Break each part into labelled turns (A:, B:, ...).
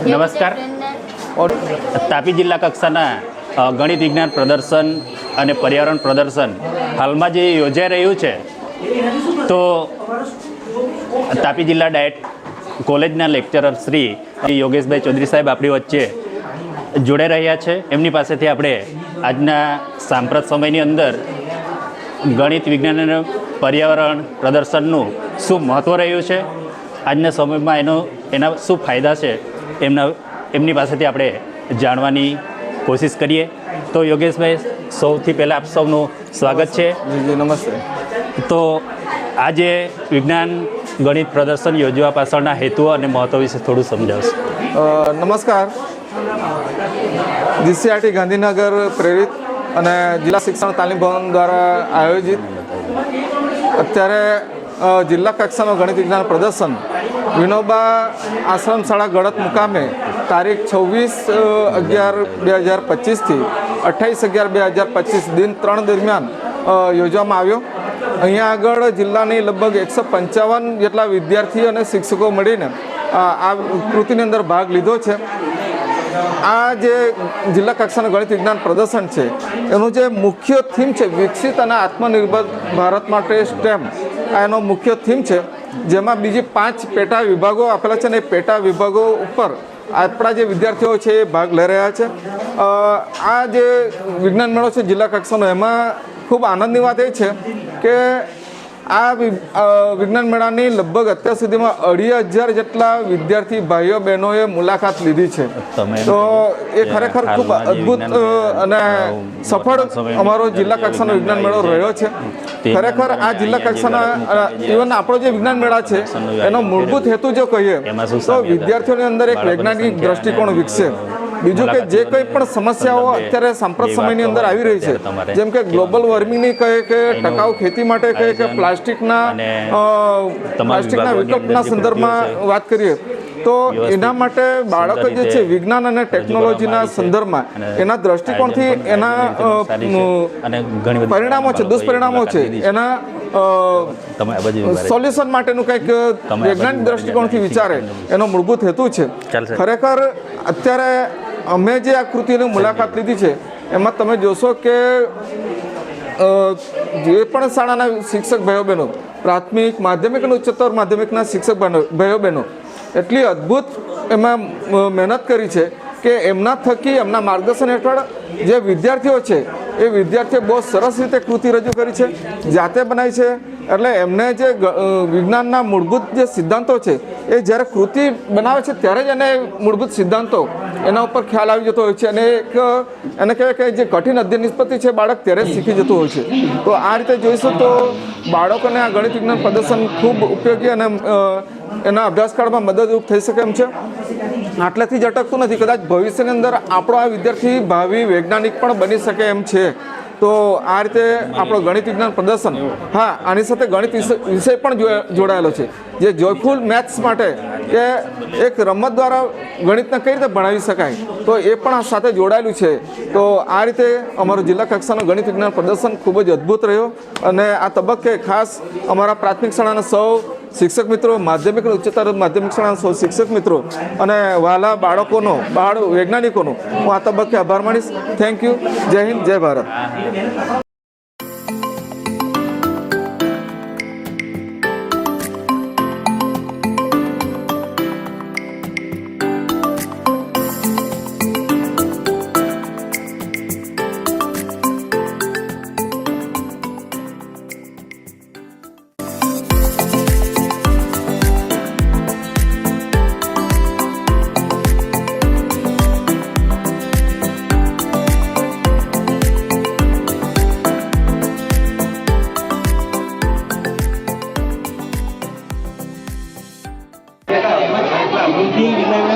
A: નમસ્કાર. તાપી જિલ્લા કક્ષાના ગણિત વિજ્ઞાન પ્રદર્શન અને પર્યાવરણ પ્રદર્શન હાલમાં જે યોજાઈ રહ્યું છે, તો તાપી જિલ્લા ડાયટ કોલેજના લેક્ચરર શ્રી યોગેશભાઈ ચૌધરી સાહેબ આપણી વચ્ચે જોડાઈ રહ્યા છે. એમની પાસેથી આપણે આજના સાંપ્રત સમયની અંદર ગણિત વિજ્ઞાન અને પર્યાવરણ પ્રદર્શનનું શું મહત્ત્વ રહ્યું છે, આજના સમયમાં એના શું ફાયદા છે, એમની પાસેથી આપણે જાણવાની કોશિશ કરીએ. તો યોગેશભાઈ, સૌથી પહેલાં આપ સૌનું સ્વાગત છે.
B: જી નમસ્તે.
A: તો આજે વિજ્ઞાન ગણિત પ્રદર્શન યોજવા પાછળના હેતુઓ અને મહત્ત્વ વિશે થોડું સમજાવશો.
B: નમસ્કાર. જીસીઆરટી ગાંધીનગર પ્રેરિત અને જિલ્લા શિક્ષણ તાલીમ ભવન દ્વારા આયોજિત અત્યારે જિલ્લા કક્ષાનું ગણિત વિજ્ઞાન પ્રદર્શન વિનોબા આશ્રમ શાળા ગળત મુકામે તારીખ 26/11/2025થી 28/11/2025 દિન 3 દરમિયાન યોજવામાં આવ્યો. અહીંયા આગળ જિલ્લાની લગભગ 155 જેટલા વિદ્યાર્થીઓ અને શિક્ષકો મળીને આ કૃતિની અંદર ભાગ લીધો છે. આ જે જિલ્લા કક્ષાનું ગણિત વિજ્ઞાન પ્રદર્શન છે, એનું જે મુખ્ય થીમ છે વિકસિત અને આત્મનિર્ભર ભારત માટે સ્ટેમ, આ એનો મુખ્ય થીમ છે, જેમાં બીજી 5 પેટા વિભાગો આપેલા છે અને એ પેટા વિભાગો ઉપર આપણા જે વિદ્યાર્થીઓ છે એ ભાગ લઈ રહ્યા છે. આ જે વિજ્ઞાન મેળો છે જિલ્લા કક્ષાનો, એમાં ખૂબ આનંદની વાત એ છે કે આ વિજ્ઞાન મેળાની લગભગ અત્યાર સુધીમાં 2,500 જેટલા વિદ્યાર્થી ભાઈઓ બહેનોએ મુલાકાત લીધી છે. તો એ ખરેખર ખૂબ અદ્ભુત અને સફળ અમારો જિલ્લા કક્ષાનો વિજ્ઞાન મેળો રહ્યો છે. ખરેખર આ જિલ્લા કક્ષાના ઇવન આપણો જે વિજ્ઞાન મેળા છે એનો મૂળભૂત હેતુ જો કહીએ તો વિદ્યાર્થીઓની અંદર એક વૈજ્ઞાનિક દ્રષ્ટિકોણ વિકસે. બીજું કે જે કંઈ પણ સમસ્યાઓ અત્યારે સાંપ્રત સમયની અંદર આવી રહી છે, જેમ કે ગ્લોબલ વોર્મિંગની કહે કે ટકાઉ ખેતી માટે કહે કે પ્લાસ્ટિકના વિકલ્પના સંદર્ભમાં વાત કરીએ તો એના માટે બાળકો જે છે વિજ્ઞાન અને ટેકનોલોજીના સંદર્ભમાં એના દ્રષ્ટિકોણથી એના પરિણામો છે, દુષ્પરિણામો છે, એના સોલ્યુશન માટેનું કંઈક વૈજ્ઞાનિક દ્રષ્ટિકોણથી વિચારે, એનો મૂળભૂત હેતુ છે. ખરેખર અત્યારે અમે જે આ કૃતિની મુલાકાત લીધી છે એમાં તમે જોશો કે જે પણ શાળાના શિક્ષક ભાઈઓ બહેનો, પ્રાથમિક, માધ્યમિક અને ઉચ્ચતર માધ્યમિકના શિક્ષક ભાઈઓ બહેનો એટલી અદ્ભુત એમાં મહેનત કરી છે કે એમના થકી, એમના માર્ગદર્શન હેઠળ જે વિદ્યાર્થીઓ છે એ વિદ્યાર્થીઓ બહુ સરસ રીતે કૃતિ રજૂ કરી છે, જાતે બનાવી છે. એટલે એમને જે વિજ્ઞાનના મૂળભૂત જે સિદ્ધાંતો છે એ જ્યારે કૃતિ બનાવે છે ત્યારે જ એને મૂળભૂત સિદ્ધાંતો એના ઉપર ખ્યાલ આવી જતો હોય છે અને એને કહેવાય કે જે કઠિન અધ્યયન નિષ્પત્તિ છે બાળક ત્યારે જ શીખી જતું હોય છે. તો આ રીતે જોઈશું તો બાળકોને આ ગણિત વિજ્ઞાન પ્રદર્શન ખૂબ ઉપયોગી અને એના અભ્યાસકાળમાં મદદરૂપ થઈ શકે એમ છે. આટલેથી જ અટકતું નથી, કદાચ ભવિષ્યની અંદર આપણો આ વિદ્યાર્થી ભાવિ વૈજ્ઞાનિક પણ બની શકે એમ છે. તો આ રીતે આપણો ગણિત વિજ્ઞાન પ્રદર્શન, હા, આની સાથે ગણિત વિષય પણ જોડાયેલો છે, જે જોયફુલ મેથ્સ માટે કે એક રમત દ્વારા ગણિતને કઈ રીતે ભણાવી શકાય, તો એ પણ આ સાથે જોડાયેલું છે. તો આ રીતે અમારું જિલ્લા કક્ષાનું ગણિત વિજ્ઞાન પ્રદર્શન ખૂબ જ અદ્ભુત રહ્યો. અને આ તબક્કે ખાસ અમારા પ્રાથમિક શાળાના સૌ શિક્ષક મિત્રો, માધ્યમિક અને ઉચ્ચતર માધ્યમિક શાળાના સૌ શિક્ષક મિત્રો અને વહાલા બાળકોનો, બાળ વૈજ્ઞાનિકોનો હું આ તબક્કે આભાર માનીશ. Thank you. જય હિન્દ, જય ભારત.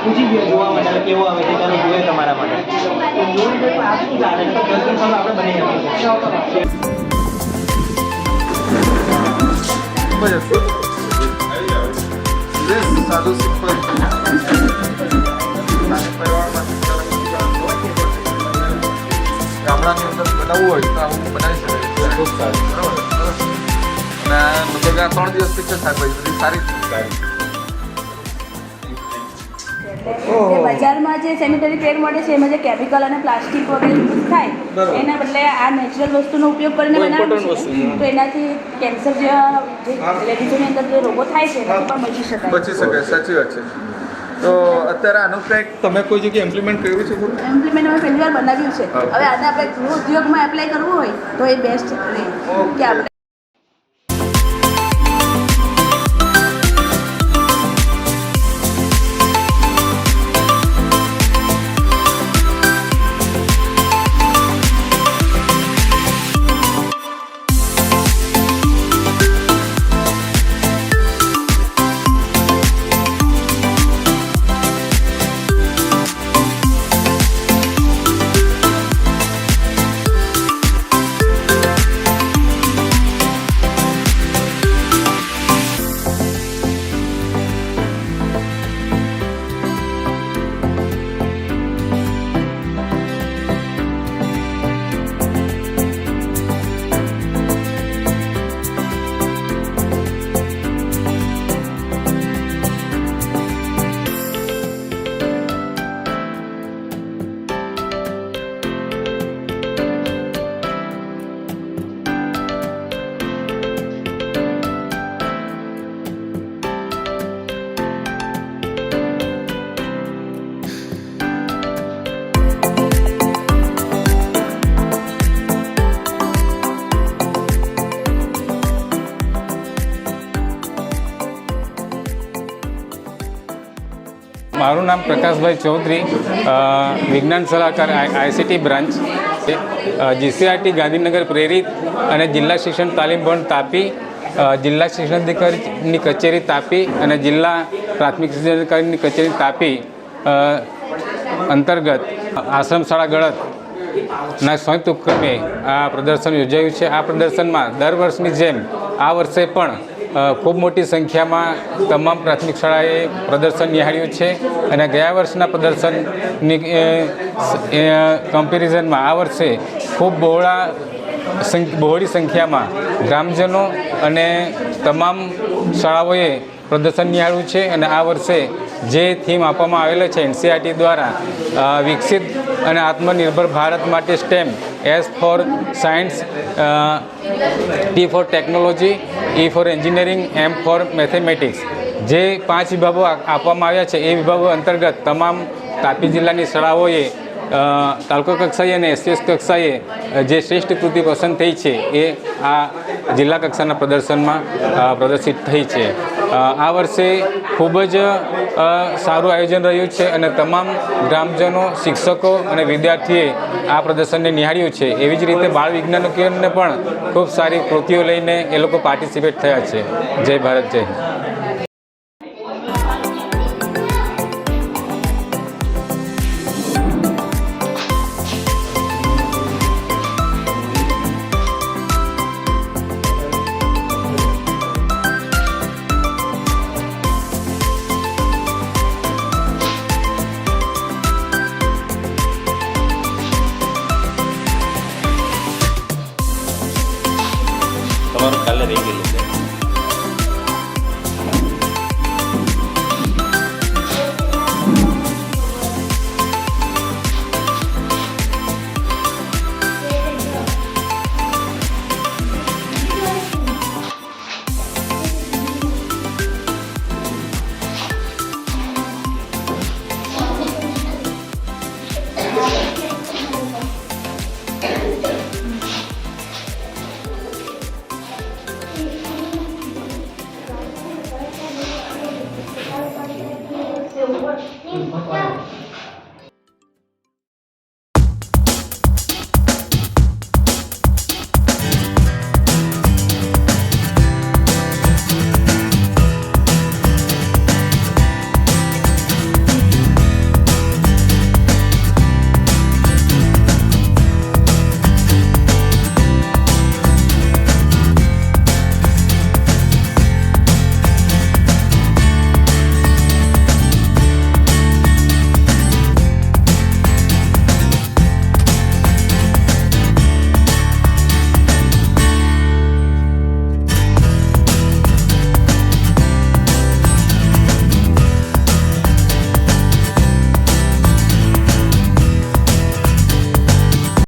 C: પૂછી ગયો જોવા માટે કેવો આવે છે, ત્યારે જોઈએ તમારા માટે
B: ગામડાની અંદર બનાવવું હોય તો આવું બનાવી શકાય. ખૂબ સારું, બરાબર. અને લગભગ આ 3 દિવસથી છે શાકભાજી બધી સારી.
D: એટલે જે બજારમાં જે સેનિટરી પેડ મળે છે એમાં જે કેમિકલ અને પ્લાસ્ટિક વગેરે યુઝ થાય
B: બરાબર.
D: એના બદલે આ નેચરલ વસ્તુનો ઉપયોગ કરીને
B: બહુ
D: બનાવ્યું
B: important
D: છે
B: વસ્તુ છે.
D: તો એનાથી કેન્સર જેવા જે લેડીઝોની અંદર જે રોગો થાય છે એનાથી પણ બચી શકાય
B: બચી શકાય, સાચી વાત છે. તો અત્યારે આનું કંઈક તમે કોઈ જગ્યાએ ઇમ્પ્લિમેન્ટ કર્યું છે ખરું?
D: ઇમ્પ્લિમેન્ટ અમે પહેલી વાર બનાવ્યું છે.
B: Okay.
D: હવે આને આપણે ગૃહ ઉદ્યોગમાં એપ્લાય કરવું હોય તો એ બેસ્ટ રહે કે આપણે
E: મારું નામ પ્રકાશભાઈ ચૌધરી, વિજ્ઞાન સલાહકાર આઈસીટી બ્રાન્ચ, જીસીઆરટી ગાંધીનગર પ્રેરિત અને જિલ્લા શિક્ષણ તાલીમ ભવન તાપી, જિલ્લા શિક્ષણાધિકારીની કચેરી તાપી અને જિલ્લા પ્રાથમિક શિક્ષણાધિકારીની કચેરી તાપી અંતર્ગત આશ્રમ શાળા ગળતના સંયુક્ત ઉપક્રમે આ પ્રદર્શન યોજાયું છે. આ પ્રદર્શનમાં દર વર્ષની જેમ આ વર્ષે પણ ખૂબ મોટી સંખ્યામાં તમામ પ્રાથમિક શાળાએ પ્રદર્શન નિહાળ્યું છે અને ગયા વર્ષના પ્રદર્શનની કમ્પેરિઝનમાં આ વર્ષે ખૂબ બહોળી સંખ્યામાં ગ્રામજનો અને તમામ શાળાઓએ પ્રદર્શન નિહાળ્યું છે અને આ વર્ષે જે થીમ આપવામાં આવેલો છે એનસીઆરટી દ્વારા વિકસિત અને આત્મનિર્ભર ભારત માટે STEM, S for science, T for technology, E for engineering, M for mathematics, જે 5 વિભાગો આપવામાં આવ્યા છે એ વિભાગો અંતર્ગત તમામ તાપી જિલ્લાની શાળાઓએ તાલુકા કક્ષાએ અને એસસીએસ કક્ષાએ જે શ્રેષ્ઠ કૃતિ પસંદ થઈ છે એ આ જિલ્લા કક્ષાના પ્રદર્શનમાં પ્રદર્શિત થઈ છે. આ વર્ષે ખૂબ જ સારું આયોજન રહ્યું છે અને તમામ ગ્રામજનો, શિક્ષકો અને વિદ્યાર્થીઓએ આ પ્રદર્શનને નિહાળ્યું છે. એવી જ રીતે બાળ વૈજ્ઞાનિકોને પણ ખૂબ સારી કૃતિઓ લઈને એ લોકો પાર્ટિસિપેટ થયા છે. જય ભારત, જય હિન્દ.
A: તમારું કાલે રહી ગયેલું છે.